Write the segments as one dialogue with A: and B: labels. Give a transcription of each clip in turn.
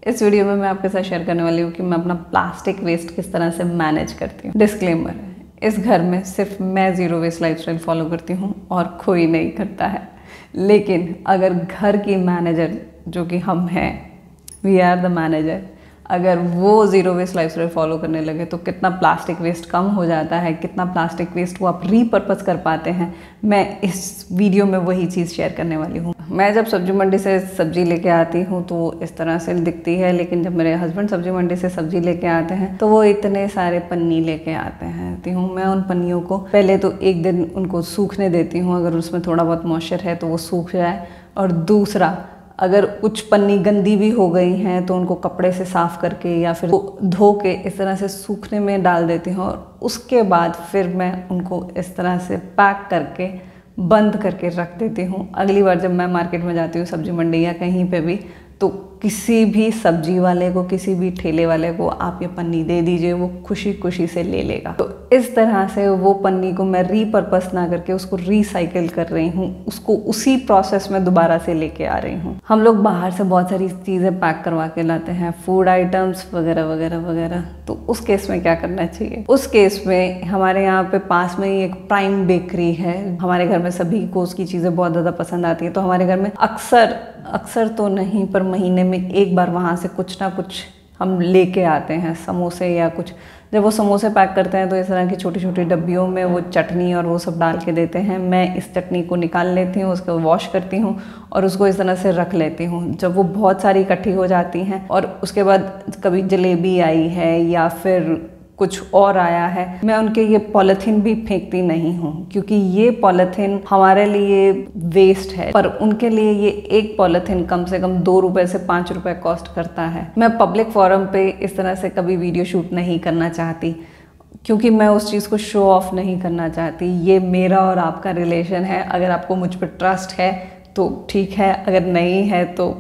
A: इस वीडियो में मैं आपके साथ शेयर करने वाली हूँ कि मैं अपना प्लास्टिक वेस्ट किस तरह से मैनेज करती हूँ। डिस्क्लेमर है, इस घर में सिर्फ मैं ज़ीरो वेस्ट लाइफस्टाइल फॉलो करती हूँ और कोई नहीं करता है। लेकिन अगर घर की मैनेजर जो कि हम हैं, वी आर द मैनेजर, अगर वो ज़ीरो वेस्ट लाइफस्टाइल फॉलो करने लगे तो कितना प्लास्टिक वेस्ट कम हो जाता है, कितना प्लास्टिक वेस्ट वो आप रीपर्पज़ कर पाते हैं। मैं इस वीडियो में वही चीज़ शेयर करने वाली हूँ। मैं जब सब्जी मंडी से सब्जी लेके आती हूँ तो इस तरह से दिखती है, लेकिन जब मेरे हस्बैंड सब्जी मंडी से सब्जी लेके आते हैं तो वो इतने सारे पन्नी लेके आते हैं। मैं उन पन्नियों को पहले तो एक दिन उनको सूखने देती हूँ, अगर उसमें थोड़ा बहुत मॉइस्चर है तो वो सूख जाए। और दूसरा, अगर कुछ पन्नी गंदी भी हो गई हैं तो उनको कपड़े से साफ़ करके या फिर धो के इस तरह से सूखने में डाल देती हूँ। और उसके बाद फिर मैं उनको इस तरह से पैक करके बंद करके रख देती हूँ। अगली बार जब मैं मार्केट में जाती हूँ, सब्जी मंडी या कहीं पे भी, तो किसी भी सब्जी वाले को, किसी भी ठेले वाले को आप ये पन्नी दे दीजिए, वो खुशी खुशी से ले लेगा। तो इस तरह से वो पन्नी को मैं रीपर्पस ना करके उसको रिसाइकिल कर रही हूँ, उसको उसी प्रोसेस में दोबारा से लेके आ रही हूँ। हम लोग बाहर से बहुत सारी चीज़ें पैक करवा के लाते हैं, फूड आइटम्स वगैरह वगैरह वगैरह। तो उस केस में क्या करना चाहिए? उस केस में हमारे यहाँ पे पास में ही एक प्राइम बेकरी है। हमारे घर में सभी को उसकी चीज़ें बहुत ज़्यादा पसंद आती है, तो हमारे घर में अक्सर तो नहीं पर महीने में एक बार वहाँ से कुछ ना कुछ हम लेके आते हैं, समोसे या कुछ। जब वो समोसे पैक करते हैं तो इस तरह की छोटी छोटी डब्बियों में वो चटनी और वो सब डाल के देते हैं। मैं इस चटनी को निकाल लेती हूँ, उसको वॉश करती हूँ और उसको इस तरह से रख लेती हूँ। जब वो बहुत सारी इकट्ठी हो जाती हैं और उसके बाद कभी जलेबी आई है या फिर कुछ और आया है, मैं उनके ये पॉलीथीन भी फेंकती नहीं हूँ, क्योंकि ये पॉलीथीन हमारे लिए वेस्ट है, पर उनके लिए ये एक पॉलीथीन कम से कम 2 रुपए से 5 रुपए कॉस्ट करता है। मैं पब्लिक फोरम पे इस तरह से कभी वीडियो शूट नहीं करना चाहती, क्योंकि मैं उस चीज़ को शो ऑफ नहीं करना चाहती। ये मेरा और आपका रिलेशन है। अगर आपको मुझ पर ट्रस्ट है तो ठीक है, अगर नहीं है तो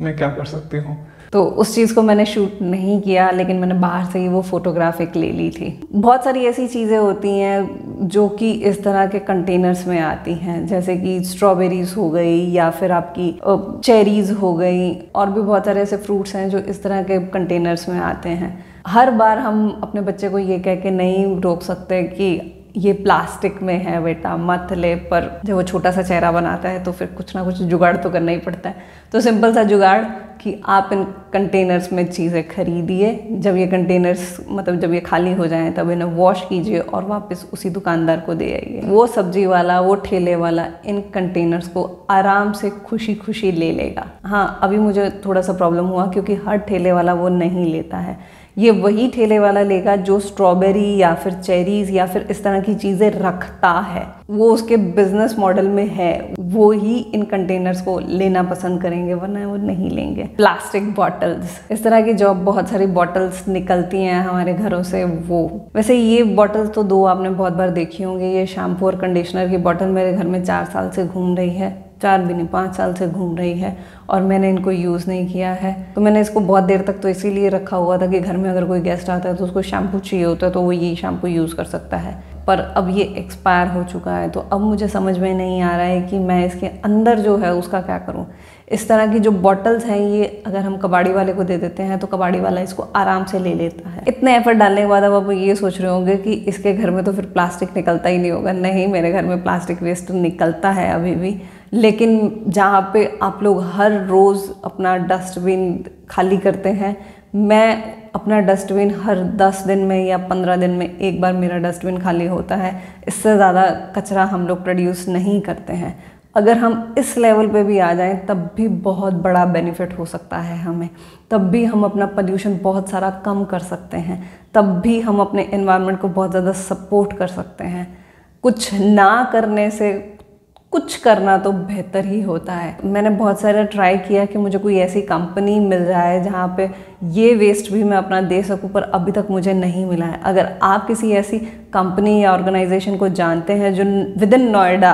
B: मैं क्या कर सकती हूँ।
A: तो उस चीज़ को मैंने शूट नहीं किया, लेकिन मैंने बाहर से ही वो फोटोग्राफिक ले ली थी। बहुत सारी ऐसी चीज़ें होती हैं जो कि इस तरह के कंटेनर्स में आती हैं, जैसे कि स्ट्रॉबेरीज हो गई या फिर आपकी चेरीज़ हो गई, और भी बहुत सारे ऐसे फ्रूट्स हैं जो इस तरह के कंटेनर्स में आते हैं। हर बार हम अपने बच्चे को ये कह के नहीं रोक सकते कि ये प्लास्टिक में है बेटा मत ले, पर जब वो छोटा सा चेहरा बनाता है तो फिर कुछ ना कुछ जुगाड़ तो करना ही पड़ता है। तो सिंपल सा जुगाड़ कि आप इन कंटेनर्स में चीज़ें खरीदिए। जब ये कंटेनर्स जब ये खाली हो जाएं तब इन्हें वॉश कीजिए और वापस उसी दुकानदार को दे आइए। वो सब्जी वाला, वो ठेले वाला इन कंटेनर्स को आराम से खुशी खुशी ले लेगा। हाँ, अभी मुझे थोड़ा सा प्रॉब्लम हुआ क्योंकि हर ठेले वाला वो नहीं लेता है। ये वही ठेले वाला लेगा जो स्ट्रॉबेरी या फिर चेरीज़ या फिर इस तरह की चीज़ें रखता है, वो उसके बिजनेस मॉडल में है, वो ही इन कंटेनर्स को लेना पसंद करेंगे, वरना वो नहीं लेंगे। प्लास्टिक बॉटल्स, इस तरह की जो बहुत सारी बॉटल्स निकलती हैं हमारे घरों से, वो वैसे ये बॉटल्स तो 2 आपने बहुत बार देखी होंगी। ये शैम्पू और कंडीशनर की बॉटल मेरे घर में 4 साल से घूम रही है, 4 भी नहीं 5 साल से घूम रही है, और मैंने इनको यूज़ नहीं किया है। तो मैंने इसको बहुत देर तक तो इसीलिए रखा हुआ था कि घर में अगर कोई गेस्ट आता है तो उसको शैम्पू चाहिए होता है तो वो ये शैम्पू यूज़ कर सकता है। पर अब ये एक्सपायर हो चुका है, तो अब मुझे समझ में नहीं आ रहा है कि मैं इसके अंदर जो है उसका क्या करूँ। इस तरह की जो बॉटल्स हैं, ये अगर हम कबाड़ी वाले को दे देते हैं तो कबाड़ी वाला इसको आराम से ले लेता है। इतने एफर्ट डालने के बाद अब आप ये सोच रहे होंगे कि इसके घर में तो फिर प्लास्टिक निकलता ही नहीं होगा। नहीं, मेरे घर में प्लास्टिक वेस्ट निकलता है अभी भी, लेकिन जहाँ पे आप लोग हर रोज़ अपना डस्टबिन खाली करते हैं, मैं अपना डस्टबिन हर 10 दिन में या 15 दिन में एक बार मेरा डस्टबिन खाली होता है। इससे ज़्यादा कचरा हम लोग प्रोड्यूस नहीं करते हैं। अगर हम इस लेवल पे भी आ जाएं तब भी बहुत बड़ा बेनिफिट हो सकता है हमें, तब भी हम अपना पोल्यूशन बहुत सारा कम कर सकते हैं, तब भी हम अपने एनवायरनमेंट को बहुत ज़्यादा सपोर्ट कर सकते हैं। कुछ ना करने से कुछ करना तो बेहतर ही होता है। मैंने बहुत सारा ट्राई किया कि मुझे कोई ऐसी कंपनी मिल जाए जहाँ पे ये वेस्ट भी मैं अपना दे सकूँ, पर अभी तक मुझे नहीं मिला है। अगर आप किसी ऐसी कंपनी या ऑर्गेनाइजेशन को जानते हैं जो विद इन नोएडा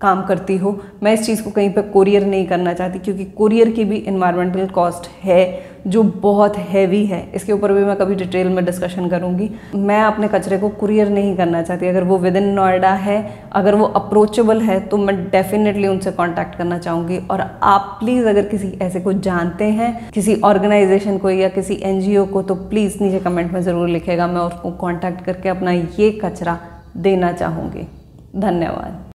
A: काम करती हो, मैं इस चीज़ को कहीं पर कोरियर नहीं करना चाहती, क्योंकि कोरियर की भी इन्वायरमेंटल कॉस्ट है जो बहुत हैवी है। इसके ऊपर भी मैं कभी डिटेल में डिस्कशन करूँगी। मैं अपने कचरे को कुरियर नहीं करना चाहती। अगर वो विद इन नोएडा है, अगर वो अप्रोचेबल है, तो मैं डेफिनेटली उनसे कांटेक्ट करना चाहूँगी। और आप प्लीज़ अगर किसी ऐसे को जानते हैं, किसी ऑर्गेनाइजेशन को या किसी NGO को, तो प्लीज़ नीचे कमेंट में ज़रूर लिखेगा। मैं उसको कॉन्टैक्ट करके अपना ये कचरा देना चाहूँगी। धन्यवाद।